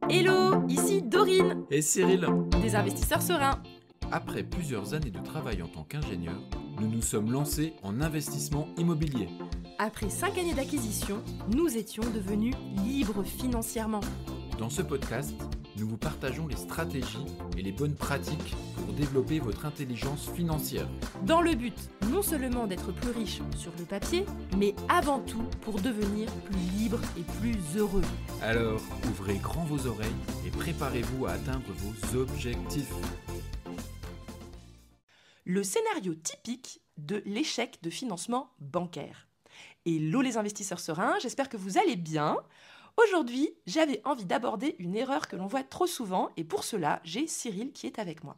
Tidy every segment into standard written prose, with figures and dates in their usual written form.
Hello, ici Dorine, Et Cyril, des investisseurs sereins. après plusieurs années de travail en tant qu'ingénieur, nous nous sommes lancés en investissement immobilier. Après 5 années d'acquisition, nous étions devenus libres financièrement. Dans ce podcast, nous vous partageons les stratégies et les bonnes pratiques pour développer votre intelligence financière. Dans le but non seulement d'être plus riche sur le papier, mais avant tout pour devenir plus libre et plus heureux. Alors, ouvrez grand vos oreilles et préparez-vous à atteindre vos objectifs. Le scénario typique de l'échec de financement bancaire. Hello les investisseurs sereins, j'espère que vous allez bien. Aujourd'hui, j'avais envie d'aborder une erreur que l'on voit trop souvent et pour cela, j'ai Cyril qui est avec moi.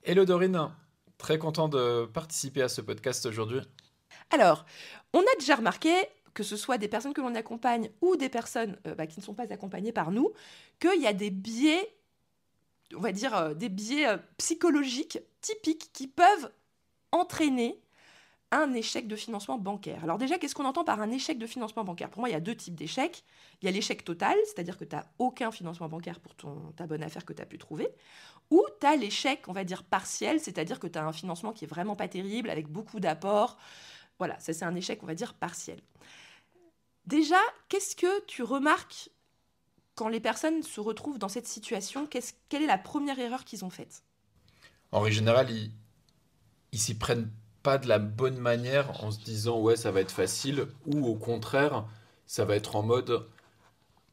Hello Dorine, très content de participer à ce podcast aujourd'hui. Alors, on a déjà remarqué, que ce soit des personnes que l'on accompagne ou des personnes qui ne sont pas accompagnées par nous, qu'il y a des biais, on va dire des biais psychologiques typiques qui peuvent entraîner un échec de financement bancaire. Alors déjà, qu'est-ce qu'on entend par un échec de financement bancaire ? Pour moi, il y a deux types d'échecs. Il y a l'échec total, c'est-à-dire que tu n'as aucun financement bancaire pour ta bonne affaire que tu as pu trouver, ou tu as l'échec, on va dire, partiel, c'est-à-dire que tu as un financement qui est vraiment pas terrible, avec beaucoup d'apports. Voilà, ça c'est un échec, on va dire, partiel. Déjà, qu'est-ce que tu remarques quand les personnes se retrouvent dans cette situation ? Quelle est la première erreur qu'ils ont faite ? En règle générale, ils s'y prennent pas de la bonne manière en se disant ouais, ça va être facile, ou au contraire, ça va être en mode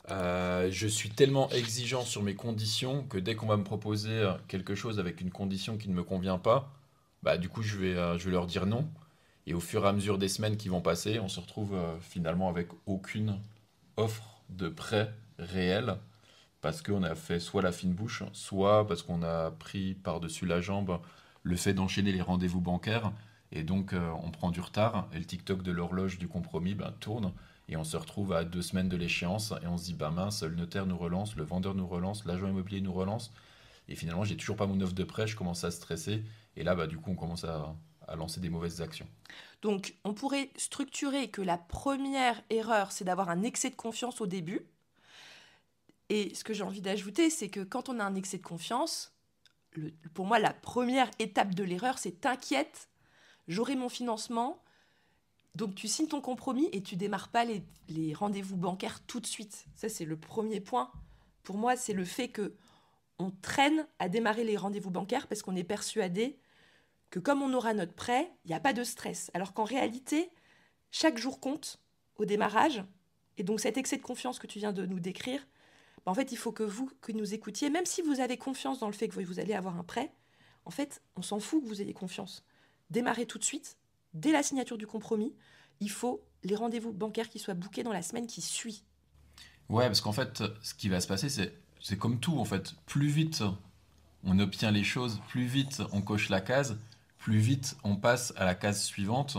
je suis tellement exigeant sur mes conditions que dès qu'on va me proposer quelque chose avec une condition qui ne me convient pas, bah du coup je vais leur dire non. Et au fur et à mesure des semaines qui vont passer, on se retrouve finalement avec aucune offre de prêt réel parce qu'on a fait soit la fine bouche, soit parce qu'on a pris par-dessus la jambe le fait d'enchaîner les rendez-vous bancaires. Et donc, on prend du retard et le TikTok de l'horloge du compromis tourne. Et on se retrouve à 2 semaines de l'échéance et on se dit, bah mince, le notaire nous relance, le vendeur nous relance, l'agent immobilier nous relance. Et finalement, j'ai toujours pas mon offre de prêt, je commence à stresser. Et là, bah, du coup, on commence à lancer des mauvaises actions. Donc, on pourrait structurer que la première erreur, c'est d'avoir un excès de confiance au début. Et ce que j'ai envie d'ajouter, c'est que quand on a un excès de confiance, pour moi, la première étape de l'erreur, c'est t'inquiète, j'aurai mon financement. Donc, tu signes ton compromis et tu démarres pas les rendez-vous bancaires tout de suite. Ça, c'est le premier point. Pour moi, c'est le fait que on traîne à démarrer les rendez-vous bancaires parce qu'on est persuadé que comme on aura notre prêt, il n'y a pas de stress. Alors qu'en réalité, chaque jour compte au démarrage. Et donc cet excès de confiance que tu viens de nous décrire, en fait, il faut que vous, que nous écoutiez, même si vous avez confiance dans le fait que vous allez avoir un prêt, en fait, on s'en fout que vous ayez confiance. Démarrez tout de suite, dès la signature du compromis, il faut les rendez-vous bancaires qui soient bookés dans la semaine qui suit. Ouais, parce qu'en fait, ce qui va se passer, c'est comme tout, en fait. Plus vite on obtient les choses, plus vite on coche la case, plus vite on passe à la case suivante.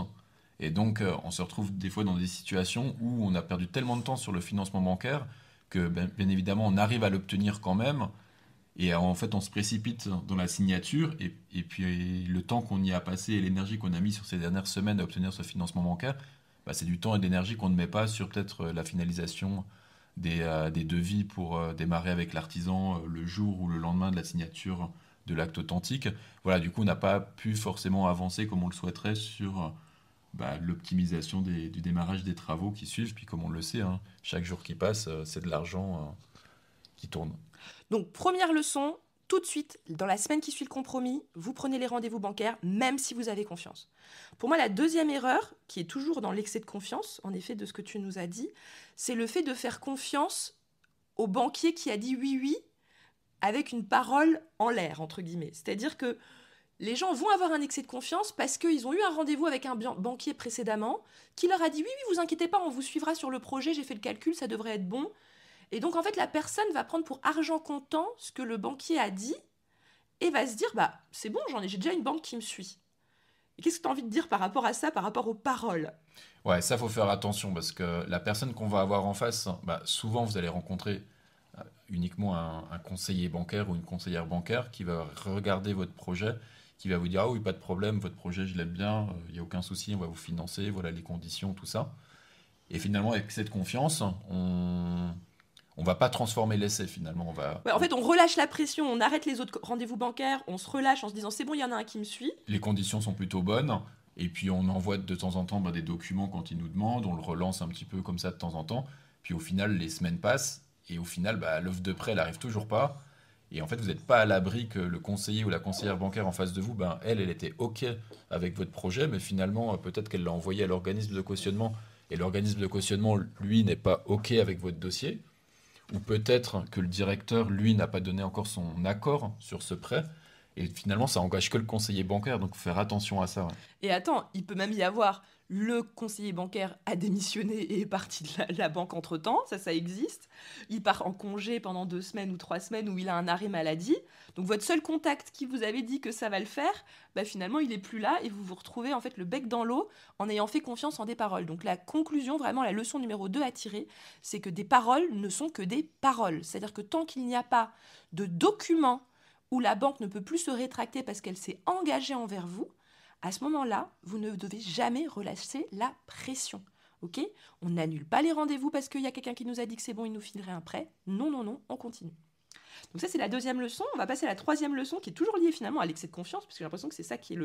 Et donc, on se retrouve des fois dans des situations où on a perdu tellement de temps sur le financement bancaire que, bien évidemment, on arrive à l'obtenir quand même. Et en fait, on se précipite dans la signature. Et puis, le temps qu'on y a passé et l'énergie qu'on a mis sur ces dernières semaines à obtenir ce financement bancaire, bah, c'est du temps et de l'énergie qu'on ne met pas sur peut-être la finalisation des devis pour démarrer avec l'artisan le jour ou le lendemain de la signature de l'acte authentique. Voilà, du coup, on n'a pas pu forcément avancer comme on le souhaiterait sur l'optimisation du démarrage des travaux qui suivent. Puis comme on le sait, hein, chaque jour qui passe, c'est de l'argent qui tourne. Donc, première leçon, tout de suite, dans la semaine qui suit le compromis, vous prenez les rendez-vous bancaires, même si vous avez confiance. Pour moi, la deuxième erreur, qui est toujours dans l'excès de confiance, en effet, de ce que tu nous as dit, c'est le fait de faire confiance au banquier qui a dit oui, oui, avec une parole en l'air, entre guillemets. C'est-à-dire que les gens vont avoir un excès de confiance parce qu'ils ont eu un rendez-vous avec un banquier précédemment qui leur a dit oui, oui, vous inquiétez pas, on vous suivra sur le projet, j'ai fait le calcul, ça devrait être bon. Et donc, en fait, la personne va prendre pour argent comptant ce que le banquier a dit et va se dire, bah, c'est bon, j'ai déjà une banque qui me suit. Et qu'est-ce que tu as envie de dire par rapport à ça, par rapport aux paroles ? Ouais, ça, faut faire attention parce que la personne qu'on va avoir en face, souvent, vous allez rencontrer uniquement un conseiller bancaire ou une conseillère bancaire qui va regarder votre projet, qui va vous dire, ah oui, pas de problème, votre projet, je l'aime bien, il n'y a aucun souci, on va vous financer, voilà les conditions, tout ça. Et finalement, avec cette confiance, on va pas transformer l'essai finalement. Ouais, en fait, on relâche la pression, on arrête les autres rendez-vous bancaires, on se relâche en se disant c'est bon, il y en a un qui me suit. Les conditions sont plutôt bonnes. Et puis on envoie de temps en temps des documents quand ils nous demandent, on le relance un petit peu comme ça de temps en temps. Puis au final, les semaines passent et au final, l'offre de prêt, elle n'arrive toujours pas. Et en fait, vous n'êtes pas à l'abri que le conseiller ou la conseillère bancaire en face de vous, elle était OK avec votre projet, mais finalement, peut-être qu'elle l'a envoyé à l'organisme de cautionnement et l'organisme de cautionnement, lui, n'est pas OK avec votre dossier. Ou peut-être que le directeur, lui, n'a pas donné encore son accord sur ce prêt. Et finalement, ça engage que le conseiller bancaire, donc faire attention à ça. Ouais. Et attends, il peut même y avoir le conseiller bancaire a démissionné et est parti de la banque entre-temps, ça existe. Il part en congé pendant 2 semaines ou 3 semaines où il a un arrêt maladie. Donc votre seul contact qui vous avait dit que ça va le faire, finalement il n'est plus là et vous vous retrouvez en fait le bec dans l'eau en ayant fait confiance en des paroles. Donc la conclusion, vraiment la leçon numéro 2 à tirer, c'est que des paroles ne sont que des paroles. C'est-à-dire que tant qu'il n'y a pas de document où la banque ne peut plus se rétracter parce qu'elle s'est engagée envers vous, à ce moment-là, vous ne devez jamais relâcher la pression. Ok ? On n'annule pas les rendez-vous parce qu'il y a quelqu'un qui nous a dit que c'est bon, il nous filerait un prêt. Non, non, non, on continue. Donc ça, c'est la 2e leçon. On va passer à la 3e leçon qui est toujours liée finalement à l'excès de confiance, parce que j'ai l'impression que c'est ça qui est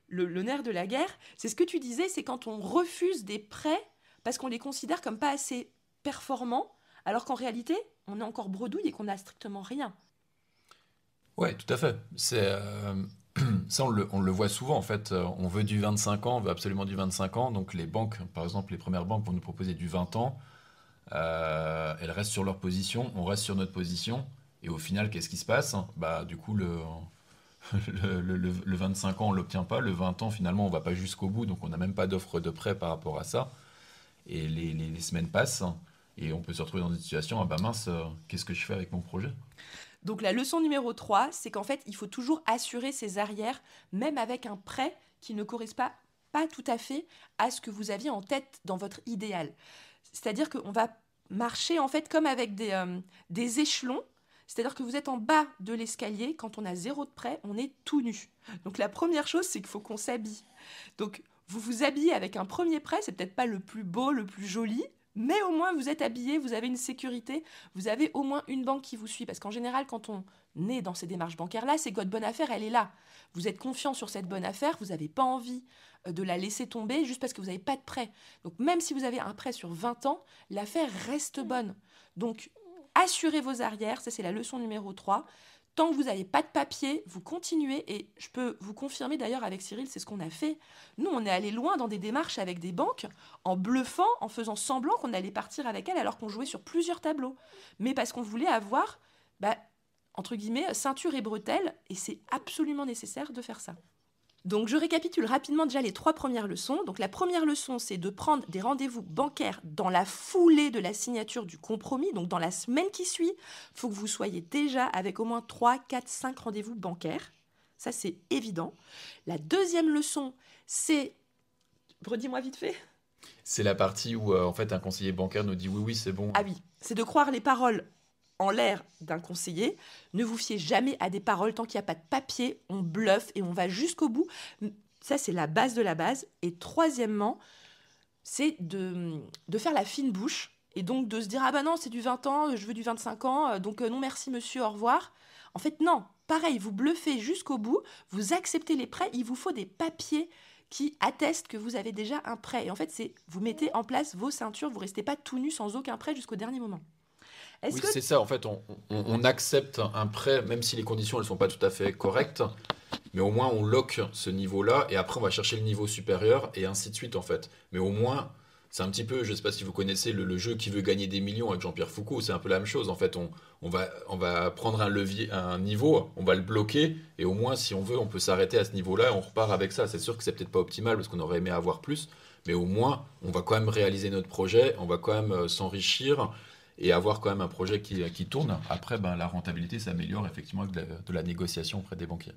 le nerf de la guerre. C'est ce que tu disais, c'est quand on refuse des prêts parce qu'on les considère comme pas assez performants, alors qu'en réalité, on est encore bredouille et qu'on n'a strictement rien. Ouais, tout à fait. Ça, on le voit souvent en fait. On veut du 25 ans, on veut absolument du 25 ans. Donc les banques, par exemple, les premières banques vont nous proposer du 20 ans. Elles restent sur leur position, on reste sur notre position. Et au final, qu'est-ce qui se passe ? Du coup, le 25 ans, on ne l'obtient pas. Le 20 ans, finalement, on ne va pas jusqu'au bout. Donc on n'a même pas d'offre de prêt par rapport à ça. Et les semaines passent. Et on peut se retrouver dans une situation, mince, qu'est-ce que je fais avec mon projet ? Donc la leçon numéro 3, c'est qu'en fait, il faut toujours assurer ses arrières, même avec un prêt qui ne correspond pas tout à fait à ce que vous aviez en tête dans votre idéal. C'est-à-dire qu'on va marcher en fait comme avec des échelons. C'est-à-dire que vous êtes en bas de l'escalier, quand on a 0 de prêt, on est tout nu. Donc la première chose, c'est qu'il faut qu'on s'habille. Donc vous vous habillez avec un premier prêt, c'est peut-être pas le plus beau, le plus joli, mais au moins vous êtes habillé, vous avez une sécurité, vous avez au moins une banque qui vous suit. Parce qu'en général, quand on est dans ces démarches bancaires-là, c'est que votre bonne affaire, elle est là. Vous êtes confiant sur cette bonne affaire, vous n'avez pas envie de la laisser tomber juste parce que vous n'avez pas de prêt. Donc même si vous avez un prêt sur 20 ans, l'affaire reste bonne. Donc assurez vos arrières, ça c'est la leçon numéro 3. Tant que vous n'avez pas de papier, vous continuez. Et je peux vous confirmer d'ailleurs avec Cyril, c'est ce qu'on a fait. Nous, on est allé loin dans des démarches avec des banques, en bluffant, en faisant semblant qu'on allait partir avec elles alors qu'on jouait sur plusieurs tableaux. Mais parce qu'on voulait avoir, entre guillemets, ceinture et bretelles. Et c'est absolument nécessaire de faire ça. Donc je récapitule rapidement déjà les 3 premières leçons. Donc la première leçon, c'est de prendre des rendez-vous bancaires dans la foulée de la signature du compromis. Donc dans la semaine qui suit, il faut que vous soyez déjà avec au moins 3, 4, 5 rendez-vous bancaires. Ça, c'est évident. La 2e leçon, c'est... Redis-moi vite fait. C'est la partie où en fait un conseiller bancaire nous dit oui, c'est bon. Ah oui, c'est de croire les paroles en l'air d'un conseiller. Ne vous fiez jamais à des paroles tant qu'il n'y a pas de papier. On bluffe et on va jusqu'au bout. Ça, c'est la base de la base. Et 3e, c'est de faire la fine bouche et donc de se dire « Ah non, c'est du 20 ans, je veux du 25 ans, donc non merci monsieur, au revoir ». En fait, non. Pareil, vous bluffez jusqu'au bout, vous acceptez les prêts, il vous faut des papiers qui attestent que vous avez déjà un prêt. Et en fait, vous mettez en place vos ceintures, vous ne restez pas tout nu sans aucun prêt jusqu'au dernier moment. C'est ça, en fait, on accepte un prêt, même si les conditions ne sont pas tout à fait correctes, mais au moins on lock ce niveau-là, et après on va chercher le niveau supérieur, et ainsi de suite, en fait. Mais au moins, c'est un petit peu, je ne sais pas si vous connaissez le jeu Qui veut gagner des millions avec Jean-Pierre Foucault, c'est un peu la même chose, en fait. On va prendre un levier, un niveau, on va le bloquer, et au moins, si on veut, on peut s'arrêter à ce niveau-là, et on repart avec ça. C'est sûr que c'est peut-être pas optimal, parce qu'on aurait aimé avoir plus, mais au moins, on va quand même réaliser notre projet, on va quand même s'enrichir, et avoir quand même un projet qui tourne. Après, la rentabilité s'améliore effectivement avec de la négociation auprès des banquiers.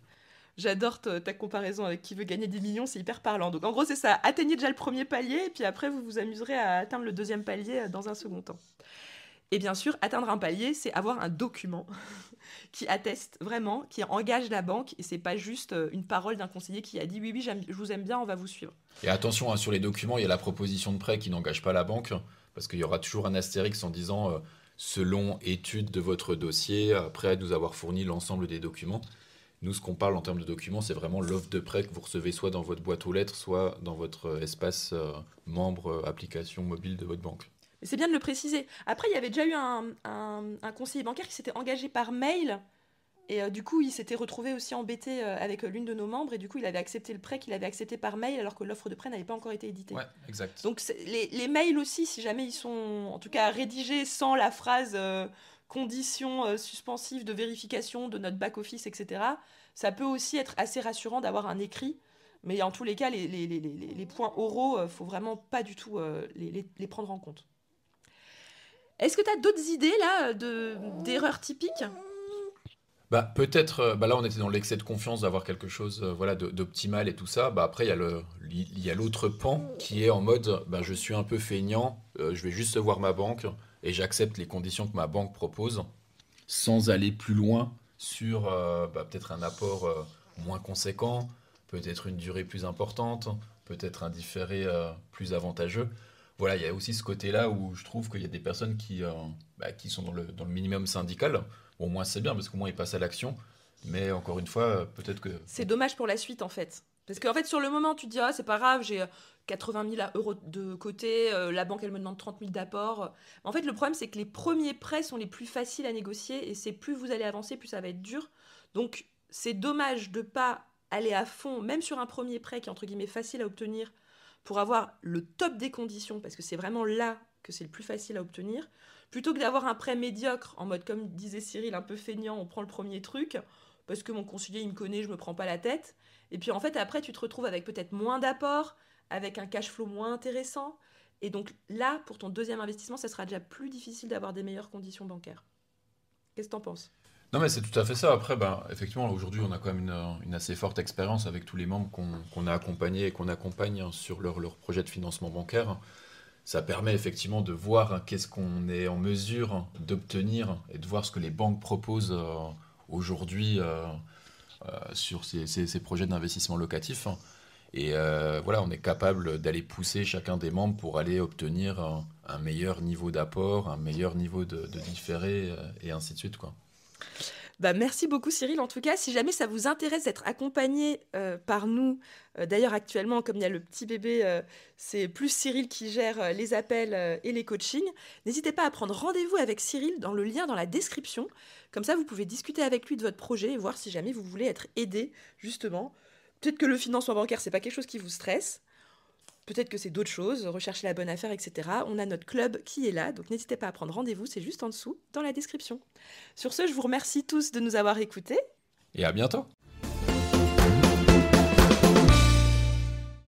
J'adore ta comparaison avec Qui veut gagner des millions, c'est hyper parlant. Donc en gros, c'est ça, atteignez déjà le premier palier, et puis après, vous vous amuserez à atteindre le 2e palier dans un second temps. Et bien sûr, atteindre un palier, c'est avoir un document qui atteste vraiment, qui engage la banque, et c'est pas juste une parole d'un conseiller qui a dit « Oui, je vous aime bien, on va vous suivre ». Et attention, sur les documents, il y a la proposition de prêt qui n'engage pas la banque, parce qu'il y aura toujours un astérix en disant selon étude de votre dossier, après nous avoir fourni l'ensemble des documents. Nous, ce qu'on parle en termes de documents, c'est vraiment l'offre de prêt que vous recevez soit dans votre boîte aux lettres, soit dans votre espace membre application mobile de votre banque. Mais c'est bien de le préciser. Après, il y avait déjà eu un conseiller bancaire qui s'était engagé par mail. Et du coup, il s'était retrouvé aussi embêté avec l'une de nos membres. Et du coup, il avait accepté le prêt qu'il avait accepté par mail alors que l'offre de prêt n'avait pas encore été éditée. Ouais, exact. Donc, les mails aussi, si jamais ils sont en tout cas rédigés sans la phrase conditions suspensives de vérification de notre back-office, etc., ça peut aussi être assez rassurant d'avoir un écrit. Mais en tous les cas, les points oraux, faut vraiment pas du tout les prendre en compte. Est-ce que tu as d'autres idées là d'erreurs typiques ? Bah, peut-être, là on était dans l'excès de confiance d'avoir quelque chose voilà, d'optimal et tout ça. Bah, après, il y a l'autre pan qui est en mode bah, je suis un peu feignant, je vais juste voir ma banque et j'accepte les conditions que ma banque propose sans aller plus loin sur peut-être un apport moins conséquent, peut-être une durée plus importante, peut-être un différé plus avantageux. Voilà, il y a aussi ce côté-là où je trouve qu'il y a des personnes qui sont dans le minimum syndical. Bon, au moins c'est bien parce qu'au moins ils passent à l'action. Mais encore une fois, peut-être que... C'est dommage pour la suite en fait. Parce qu'en fait, sur le moment, tu te dis, ah, c'est pas grave, j'ai 80 000 euros de côté, la banque, elle me demande 30 000 d'apport. En fait, le problème, c'est que les premiers prêts sont les plus faciles à négocier et c'est plus vous allez avancer, plus ça va être dur. Donc, c'est dommage de pas aller à fond, même sur un premier prêt qui est entre guillemets facile à obtenir, pour avoir le top des conditions, parce que c'est vraiment là que c'est le plus facile à obtenir, plutôt que d'avoir un prêt médiocre, en mode, comme disait Cyril, un peu feignant, on prend le premier truc, parce que mon conseiller, il me connaît, je me prends pas la tête. Et puis en fait, après, tu te retrouves avec peut-être moins d'apports, avec un cash flow moins intéressant. Et donc là, pour ton deuxième investissement, ça sera déjà plus difficile d'avoir des meilleures conditions bancaires. Qu'est-ce que t'en penses ? Non, mais c'est tout à fait ça. Après, ben, effectivement, aujourd'hui, on a quand même une assez forte expérience avec tous les membres qu'on a accompagnés et qu'on accompagne sur leur projet de financement bancaire. Ça permet effectivement de voir qu'est-ce qu'on est en mesure d'obtenir et de voir ce que les banques proposent aujourd'hui sur ces projets d'investissement locatif. Et voilà, on est capable d'aller pousser chacun des membres pour aller obtenir un meilleur niveau d'apport, un meilleur niveau de différé et ainsi de suite, quoi. Bah, merci beaucoup Cyril. En tout cas, si jamais ça vous intéresse d'être accompagné par nous, d'ailleurs actuellement, comme il y a le petit bébé, c'est plus Cyril qui gère les appels et les coachings, n'hésitez pas à prendre rendez-vous avec Cyril dans le lien dans la description. Comme ça, vous pouvez discuter avec lui de votre projet et voir si jamais vous voulez être aidé, justement. Peut-être que le financement bancaire, c'est pas quelque chose qui vous stresse. Peut-être que c'est d'autres choses, rechercher la bonne affaire, etc. On a notre club qui est là, donc n'hésitez pas à prendre rendez-vous, c'est juste en dessous, dans la description. Sur ce, je vous remercie tous de nous avoir écoutés. Et à bientôt!